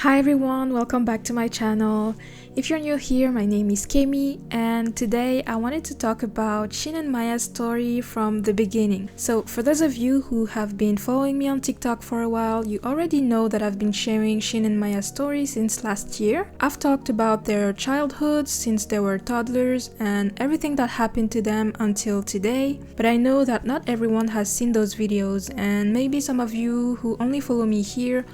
Hi everyone, welcome back to my channel. If you're new here, my name is Kemi and today I wanted to talk about Shin and Maya's story from the beginning. So for those of you who have been following me on TikTok for a while, you already know that I've been sharing Shin and Maya's story since last year. I've talked about their childhood since they were toddlers and everything that happened to them until today, but I know that not everyone has seen those videos and maybe some of you who only follow me here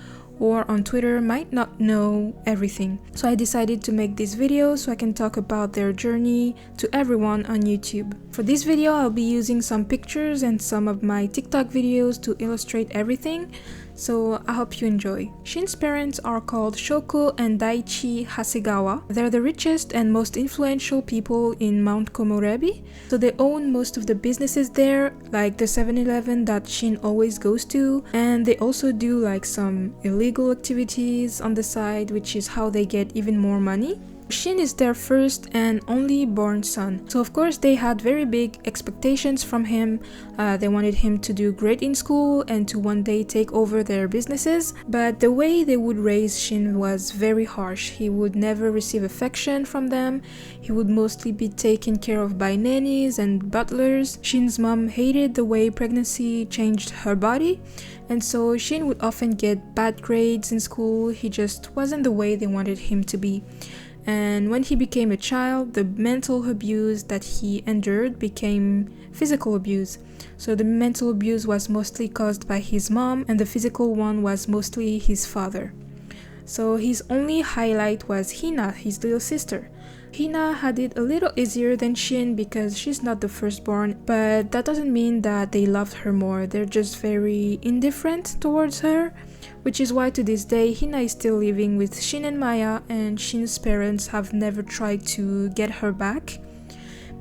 or on Twitter might not know everything. So I decided to make this video so I can talk about their journey to everyone on YouTube. For this video, I'll be using some pictures and some of my TikTok videos to illustrate everything, so I hope you enjoy. Shin's parents are called Shoko and Daichi Hasegawa. They're the richest and most influential people in Mount Komorebi, so they own most of the businesses there, like the 7-Eleven that Shin always goes to, and they also do like some illegal activities on the side, which is how they get even more money. Shin is their first and only born son, so of course they had very big expectations from him. They wanted him to do great in school and to one day take over their businesses, but the way they would raise Shin was very harsh. He would never receive affection from them. He would mostly be taken care of by nannies and butlers. Shin's mom hated the way pregnancy changed her body, and so Shin would often get bad grades in school. He just wasn't the way they wanted him to be. And when he became a child, the mental abuse that he endured became physical abuse. So the mental abuse was mostly caused by his mom and the physical one was mostly his father. So his only highlight was Hina, his little sister. Hina had it a little easier than Shin because she's not the firstborn, but that doesn't mean that they loved her more. They're just very indifferent towards her, which is why to this day Hina is still living with Shin and Maya, and Shin's parents have never tried to get her back.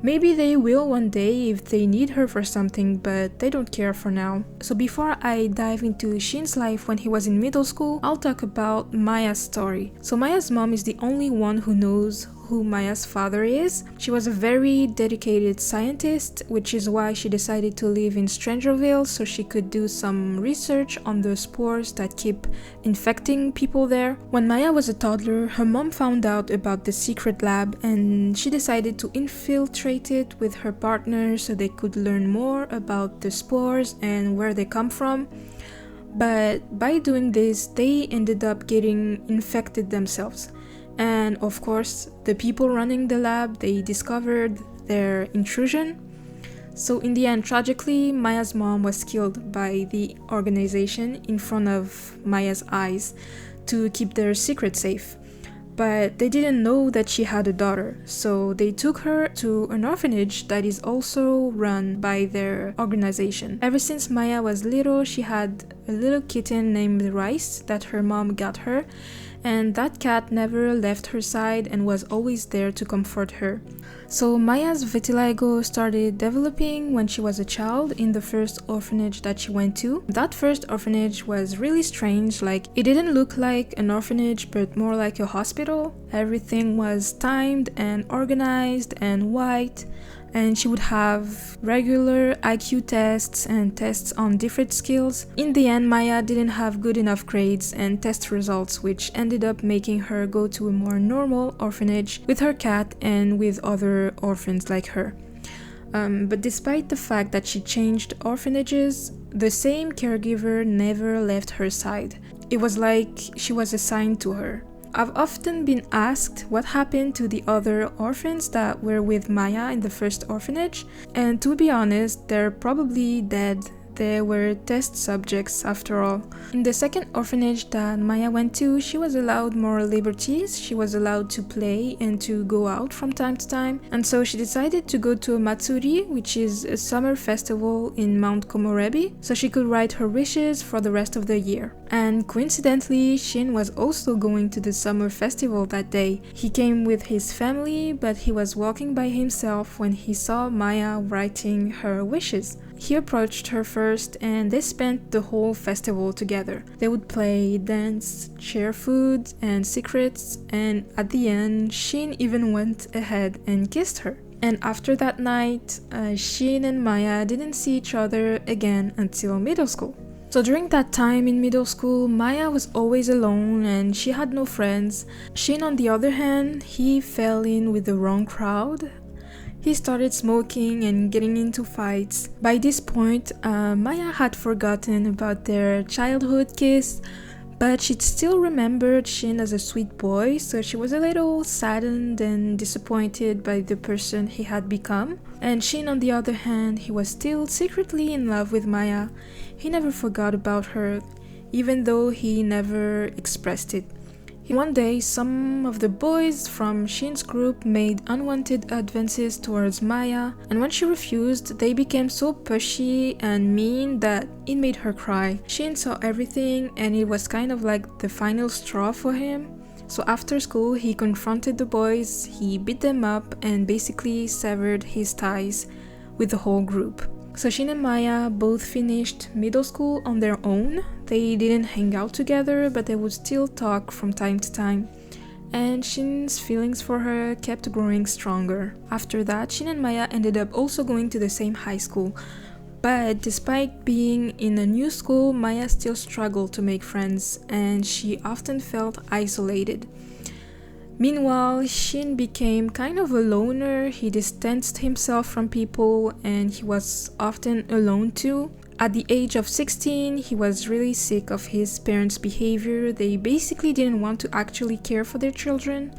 Maybe they will one day if they need her for something, but they don't care for now. So before I dive into Shin's life when he was in middle school, I'll talk about Maya's story. So Maya's mom is the only one who knows who Maya's father is. She was a very dedicated scientist, which is why she decided to live in Strangerville so she could do some research on the spores that keep infecting people there. When Maya was a toddler, her mom found out about the secret lab and she decided to infiltrate it with her partner so they could learn more about the spores and where they come from. But by doing this, they ended up getting infected themselves. And of course, the people running the lab, they discovered their intrusion. So in the end, tragically, Maya's mom was killed by the organization in front of Maya's eyes to keep their secret safe. But they didn't know that she had a daughter, so they took her to an orphanage that is also run by their organization. Ever since Maya was little, she had a little kitten named Rice that her mom got her, and that cat never left her side and was always there to comfort her. So Maya's vitiligo started developing when she was a child in the first orphanage that she went to. That first orphanage was really strange, like it didn't look like an orphanage but more like a hospital. Everything was timed and organized and white, and she would have regular IQ tests and tests on different skills. In the end, Maya didn't have good enough grades and test results, which ended up making her go to a more normal orphanage with her cat and with other orphans like her. But despite the fact that she changed orphanages, the same caregiver never left her side. It was like she was assigned to her. I've often been asked what happened to the other orphans that were with Maya in the first orphanage, and to be honest, they're probably dead. They were test subjects after all. In the second orphanage that Maya went to, she was allowed more liberties. She was allowed to play and to go out from time to time, and so she decided to go to a Matsuri, which is a summer festival in Mount Komorebi, so she could write her wishes for the rest of the year. And coincidentally, Shin was also going to the summer festival that day. He came with his family, but he was walking by himself when he saw Maya writing her wishes. He approached her first and they spent the whole festival together. They would play, dance, share food and secrets, and at the end, Shin even went ahead and kissed her. And after that night, Shin and Maya didn't see each other again until middle school. So during that time in middle school, Maya was always alone and she had no friends. Shin, on the other hand, he fell in with the wrong crowd. He started smoking and getting into fights. By this point, Maya had forgotten about their childhood kiss, but she still remembered Shin as a sweet boy, so she was a little saddened and disappointed by the person he had become. And Shin, on the other hand, he was still secretly in love with Maya. He never forgot about her, even though he never expressed it. One day, some of the boys from Shin's group made unwanted advances towards Maya, and when she refused, they became so pushy and mean that it made her cry. Shin saw everything, and it was kind of like the final straw for him. So after school, he confronted the boys, he beat them up, and basically severed his ties with the whole group. So Shin and Maya both finished middle school on their own. They didn't hang out together, but they would still talk from time to time. And Shin's feelings for her kept growing stronger. After that, Shin and Maya ended up also going to the same high school. But despite being in a new school, Maya still struggled to make friends, and she often felt isolated. Meanwhile, Shin became kind of a loner. He distanced himself from people and he was often alone too. At the age of 16, he was really sick of his parents' behavior. They basically didn't want to actually care for their children.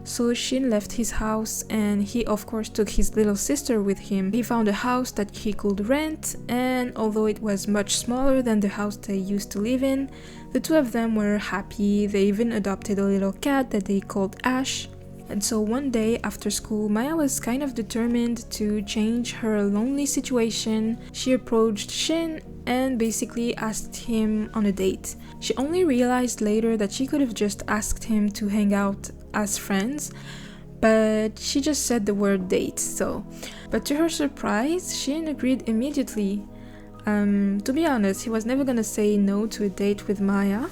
So Shin left his house and he of course took his little sister with him. He found a house that he could rent, and although it was much smaller than the house they used to live in, the two of them were happy. They even adopted a little cat that they called Ash. And so one day after school, Maya was kind of determined to change her lonely situation. She approached Shin and basically asked him on a date. She only realized later that she could have just asked him to hang out as friends, but she just said the word date. But to her surprise, Shin agreed immediately. To be honest, he was never gonna say no to a date with Maya.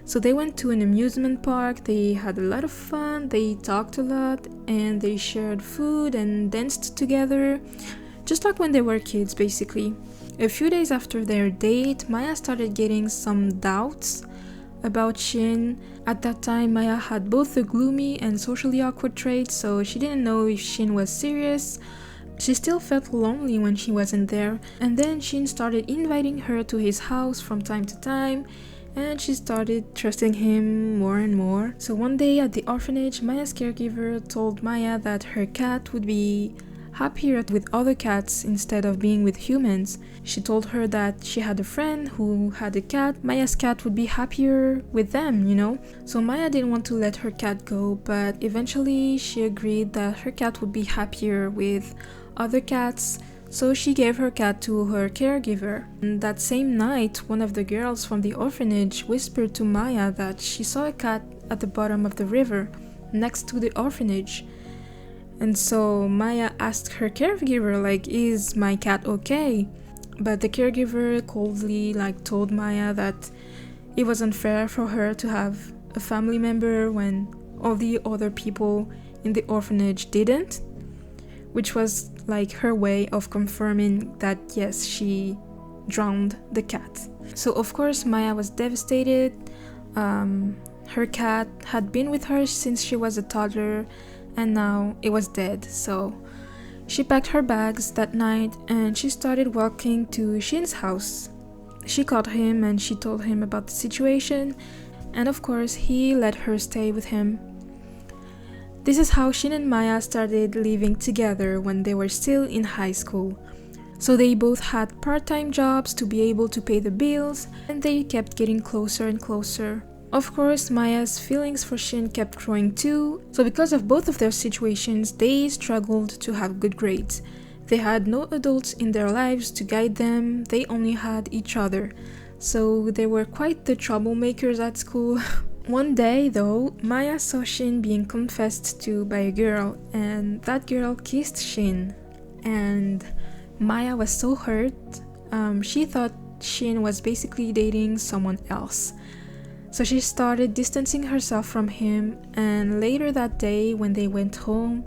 So they went to an amusement park, they had a lot of fun, they talked a lot, and they shared food and danced together, just like when they were kids basically. A few days after their date, Maya started getting some doubts about Shin. At that time, Maya had both the gloomy and socially awkward traits, so she didn't know if Shin was serious. She still felt lonely when she wasn't there, and then Shin started inviting her to his house from time to time, and she started trusting him more and more. So one day at the orphanage, Maya's caregiver told Maya that her cat would be happier with other cats instead of being with humans. She told her that she had a friend who had a cat. Maya's cat would be happier with them, you know? So Maya didn't want to let her cat go, but eventually she agreed that her cat would be happier with other cats. So she gave her cat to her caregiver. And that same night, one of the girls from the orphanage whispered to Maya that she saw a cat at the bottom of the river next to the orphanage. And so Maya asked her caregiver, like, is my cat okay? But the caregiver coldly told Maya that it was unfair for her to have a family member when all the other people in the orphanage didn't, which was like her way of confirming that yes, she drowned the cat. So of course Maya was devastated. Her cat had been with her since she was a toddler, and now it was dead. So she packed her bags that night and she started walking to Shin's house. She called him and she told him about the situation, and of course he let her stay with him. This is how Shin and Maya started living together when they were still in high school. So they both had part-time jobs to be able to pay the bills, and they kept getting closer and closer. Of course, Maya's feelings for Shin kept growing too, so because of both of their situations, they struggled to have good grades. They had no adults in their lives to guide them, they only had each other. So they were quite the troublemakers at school. One day though, Maya saw Shin being confessed to by a girl, and that girl kissed Shin. And Maya was so hurt. She thought Shin was basically dating someone else. So she started distancing herself from him, and later that day when they went home,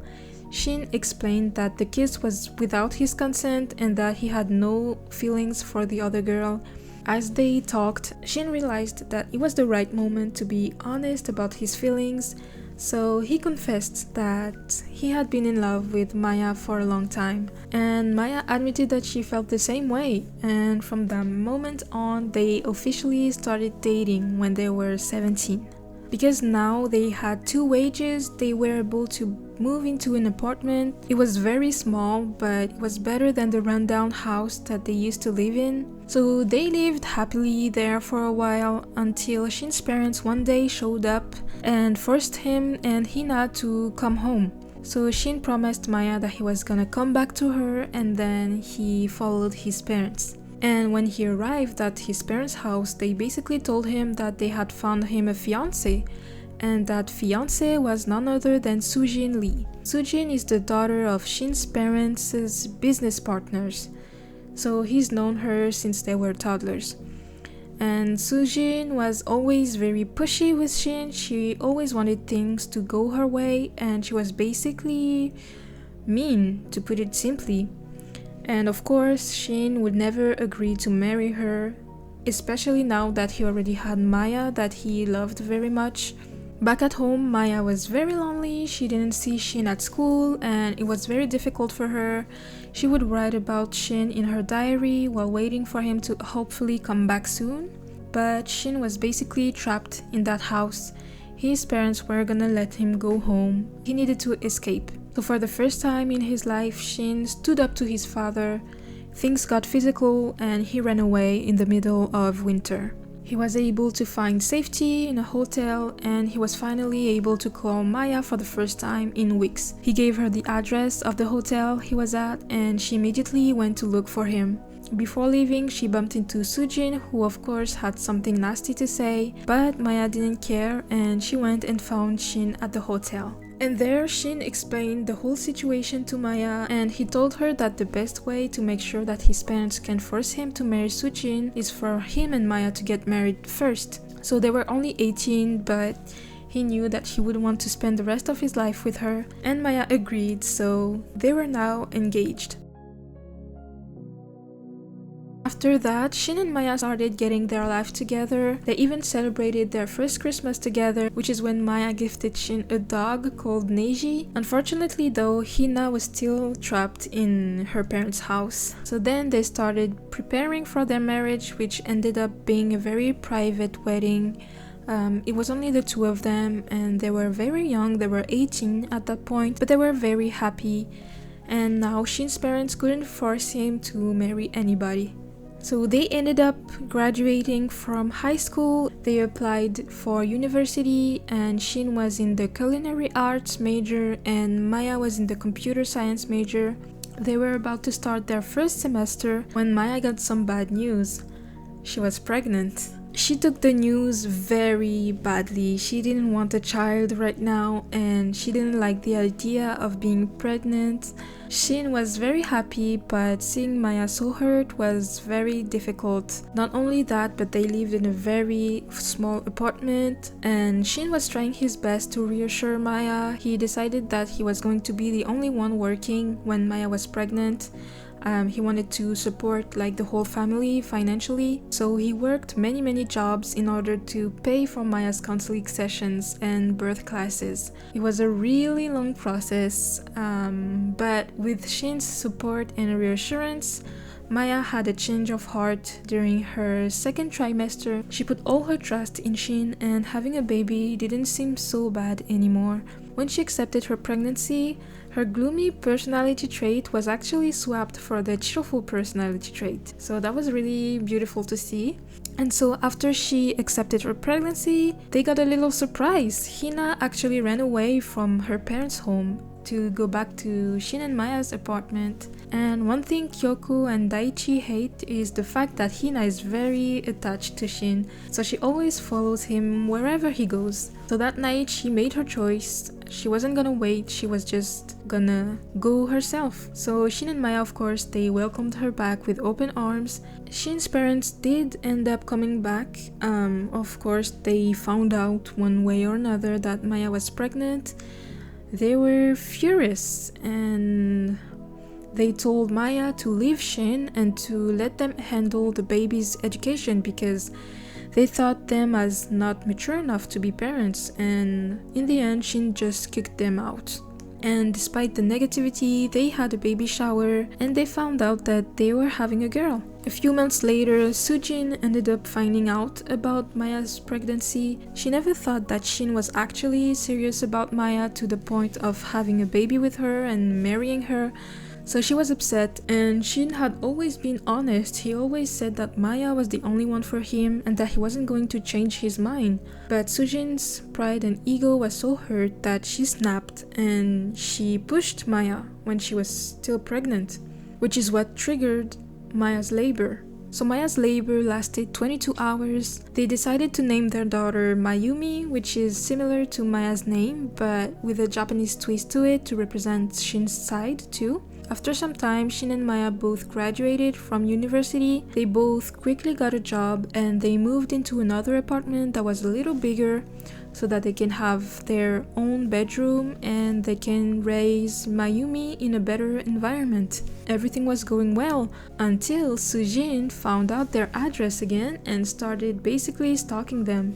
Shin explained that the kiss was without his consent and that he had no feelings for the other girl. As they talked, Shin realized that it was the right moment to be honest about his feelings, so he confessed that he had been in love with Maya for a long time, and Maya admitted that she felt the same way, and from that moment on they officially started dating when they were 17. Because now they had 2 wages, they were able to move into an apartment. It was very small, but it was better than the rundown house that they used to live in. So they lived happily there for a while until Shin's parents one day showed up and forced him and Hina to come home. So Shin promised Maya that he was gonna come back to her, and then he followed his parents. And when he arrived at his parents' house, they basically told him that they had found him a fiancé, and that fiancé was none other than Sujin Lee. Sujin is the daughter of Shin's parents' business partners, so he's known her since they were toddlers. And Sujin was always very pushy with Shin. She always wanted things to go her way, and she was basically mean, to put it simply. And of course, Shin would never agree to marry her, especially now that he already had Maya that he loved very much. Back at home, Maya was very lonely. She didn't see Shin at school and it was very difficult for her. She would write about Shin in her diary while waiting for him to hopefully come back soon. But Shin was basically trapped in that house. His parents were gonna let him go home. He needed to escape. So for the first time in his life, Shin stood up to his father. Things got physical and he ran away in the middle of winter. He was able to find safety in a hotel, and he was finally able to call Maya for the first time in weeks. He gave her the address of the hotel he was at, and she immediately went to look for him. Before leaving, she bumped into Sujin, who of course had something nasty to say, but Maya didn't care and she went and found Shin at the hotel. And there, Shin explained the whole situation to Maya, and he told her that the best way to make sure that his parents can force him to marry Sujin is for him and Maya to get married first. So they were only 18, but he knew that he would want to spend the rest of his life with her, and Maya agreed, so they were now engaged. After that, Shin and Maya started getting their life together. They even celebrated their first Christmas together, which is when Maya gifted Shin a dog called Neji. Unfortunately though, Hina was still trapped in her parents' house. So then they started preparing for their marriage, which ended up being a very private wedding. It was only the 2 of them, and they were very young. They were 18 at that point, but they were very happy. And now Shin's parents couldn't force him to marry anybody. So they ended up graduating from high school. They applied for university, and Shin was in the culinary arts major and Maya was in the computer science major. They were about to start their first semester when Maya got some bad news. She was pregnant. She took the news very badly. She didn't want a child right now, and she didn't like the idea of being pregnant. Shin was very happy, but seeing Maya so hurt was very difficult. Not only that, but they lived in a very small apartment, and Shin was trying his best to reassure Maya. He decided that he was going to be the only one working when Maya was pregnant. He wanted to support the whole family financially, so he worked many jobs in order to pay for Maya's counseling sessions and birth classes. It was a really long process, but with Shin's support and reassurance, Maya had a change of heart. During her second trimester, she put all her trust in Shin, and having a baby didn't seem so bad anymore. When she accepted her pregnancy, her gloomy personality trait was actually swapped for the cheerful personality trait. So that was really beautiful to see. And so after she accepted her pregnancy, they got a little surprise. Hina actually ran away from her parents' home to go back to Shin and Maya's apartment. And one thing Kyoko and Daichi hate is the fact that Hina is very attached to Shin, so she always follows him wherever he goes. So that night she made her choice. She wasn't gonna wait, she was just gonna go herself. So Shin and Maya, of course, they welcomed her back with open arms. Shin's parents did end up coming back. Of course, they found out one way or another that Maya was pregnant. They were furious, and They told Maya to leave Shin and to let them handle the baby's education because they thought them as not mature enough to be parents, and in the end Shin just kicked them out. And despite the negativity, they had a baby shower and they found out that they were having a girl. A few months later, Sujin ended up finding out about Maya's pregnancy. She never thought that Shin was actually serious about Maya to the point of having a baby with her and marrying her. So she was upset, and Shin had always been honest. He always said that Maya was the only one for him and that he wasn't going to change his mind. But Sujin's pride and ego was so hurt that she snapped and she pushed Maya when she was still pregnant, which is what triggered Maya's labor. So Maya's labor lasted 22 hours. They decided to name their daughter Mayumi, which is similar to Maya's name, but with a Japanese twist to it to represent Shin's side too. After some time, Shin and Maya both graduated from university. They both quickly got a job and they moved into another apartment that was a little bigger so that they can have their own bedroom and they can raise Mayumi in a better environment. Everything was going well until Sujin found out their address again and started basically stalking them.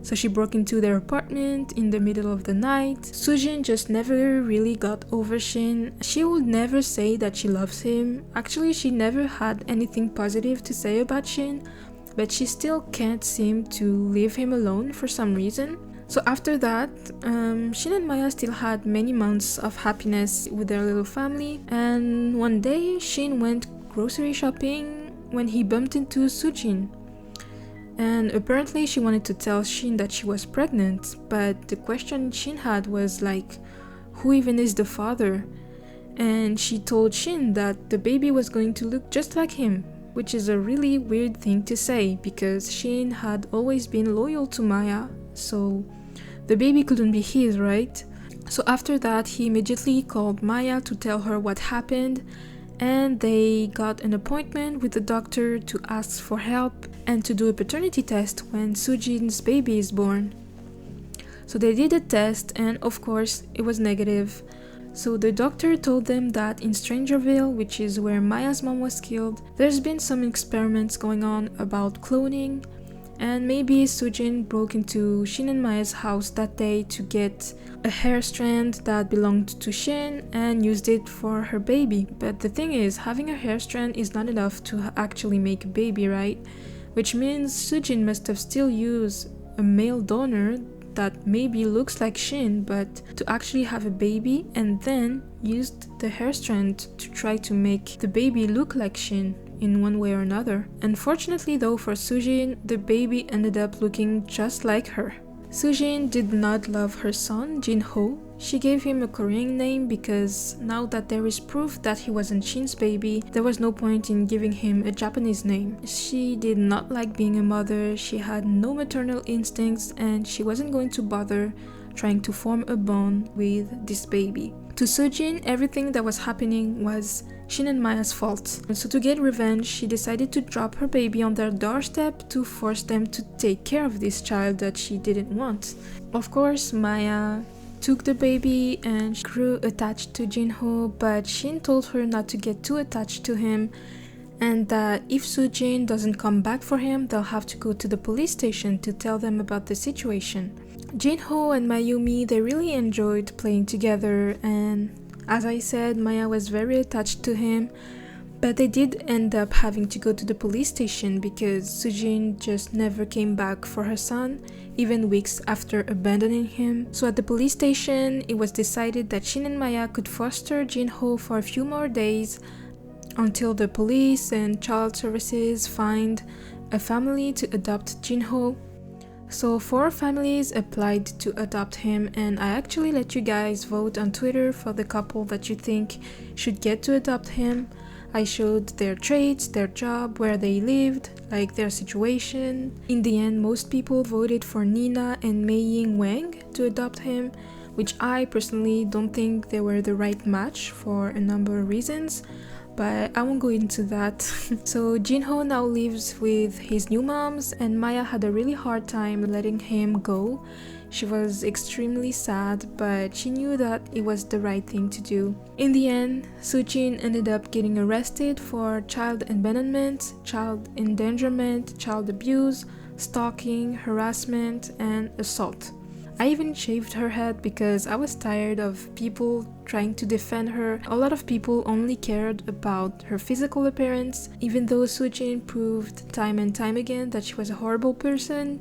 So she broke into their apartment in the middle of the night. Sujin just never really got over Shin. She would never say that she loves him. Actually, she never had anything positive to say about Shin, but she still can't seem to leave him alone for some reason. So after that, Shin and Maya still had many months of happiness with their little family. And one day, Shin went grocery shopping when he bumped into Sujin. And apparently she wanted to tell Shin that she was pregnant, but the question Shin had was like, who even is the father? And she told Shin that the baby was going to look just like him, which is a really weird thing to say because Shin had always been loyal to Maya, so the baby couldn't be his, right? So after that, he immediately called Maya to tell her what happened, and they got an appointment with the doctor to ask for help and to do a paternity test when Sujin's baby is born. So they did a test and of course it was negative. So the doctor told them that in Strangerville, which is where Maya's mom was killed, there's been some experiments going on about cloning, and maybe Sujin broke into Shin and Maya's house that day to get a hair strand that belonged to Shin and used it for her baby. But the thing is, having a hair strand is not enough to actually make a baby, right? Which means Sujin must have still used a male donor that maybe looks like Shin, but to actually have a baby, and then used the hair strand to try to make the baby look like Shin in one way or another. Unfortunately though for Sujin, the baby ended up looking just like her. Sujin did not love her son, Jinho. She gave him a Korean name because now that there is proof that he wasn't Shin's baby, there was no point in giving him a Japanese name. She did not like being a mother, she had no maternal instincts, and she wasn't going to bother trying to form a bond with this baby. To Sujin, everything that was happening was Shin and Maya's fault. And so to get revenge, she decided to drop her baby on their doorstep to force them to take care of this child that she didn't want. Of course, Maya took the baby and grew attached to Jinho, but Shin told her not to get too attached to him and that if Sujin doesn't come back for him, they'll have to go to the police station to tell them about the situation. Jinho and Mayumi, they really enjoyed playing together, and as I said, Maya was very attached to him, but they did end up having to go to the police station because Sujin just never came back for her son, even weeks after abandoning him. So at the police station, it was decided that Shin and Maya could foster Jinho for a few more days until the police and child services find a family to adopt Jinho. So 4 families applied to adopt him, and I actually let you guys vote on Twitter for the couple that you think should get to adopt him. I showed their traits, their job, where they lived, like their situation. In the end, most people voted for Nina and Mei Ying Wang to adopt him, which I personally don't think they were the right match for a number of reasons, but I won't go into that. So Jinho now lives with his new moms, and Maya had a really hard time letting him go. She was extremely sad, but she knew that it was the right thing to do. In the end, Sujin ended up getting arrested for child abandonment, child endangerment, child abuse, stalking, harassment, and assault. I even shaved her head because I was tired of people trying to defend her. A lot of people only cared about her physical appearance. Even though Sujin proved time and time again that she was a horrible person,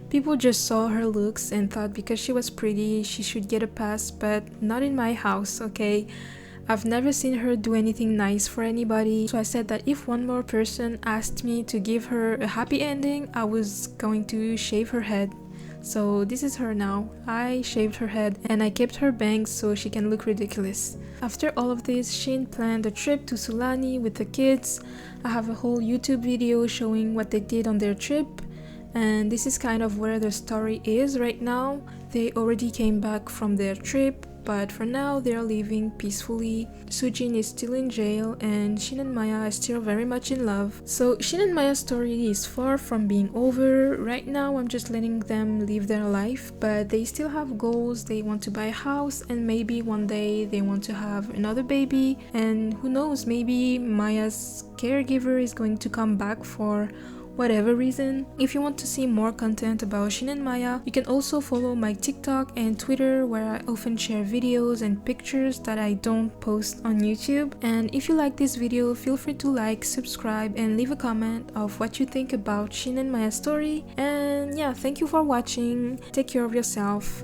people just saw her looks and thought because she was pretty, she should get a pass, but not in my house, okay? I've never seen her do anything nice for anybody, so I said that if one more person asked me to give her a happy ending, I was going to shave her head. So this is her now. I shaved her head and I kept her bangs so she can look ridiculous. After all of this, Shin planned a trip to Sulani with the kids. I have a whole YouTube video showing what they did on their trip, and this is kind of where the story is right now. They already came back from their trip, but for now they are living peacefully. Sujin is still in jail and Shin and Maya are still very much in love. So Shin and Maya's story is far from being over. Right now I'm just letting them live their life, but they still have goals. They want to buy a house and maybe one day they want to have another baby, and who knows, maybe Maya's caregiver is going to come back for whatever reason. If you want to see more content about Shin and Maya, you can also follow my TikTok and Twitter, where I often share videos and pictures that I don't post on YouTube. And if you like this video, feel free to like, subscribe, and leave a comment of what you think about Shin and Maya's story. And yeah, thank you for watching. Take care of yourself.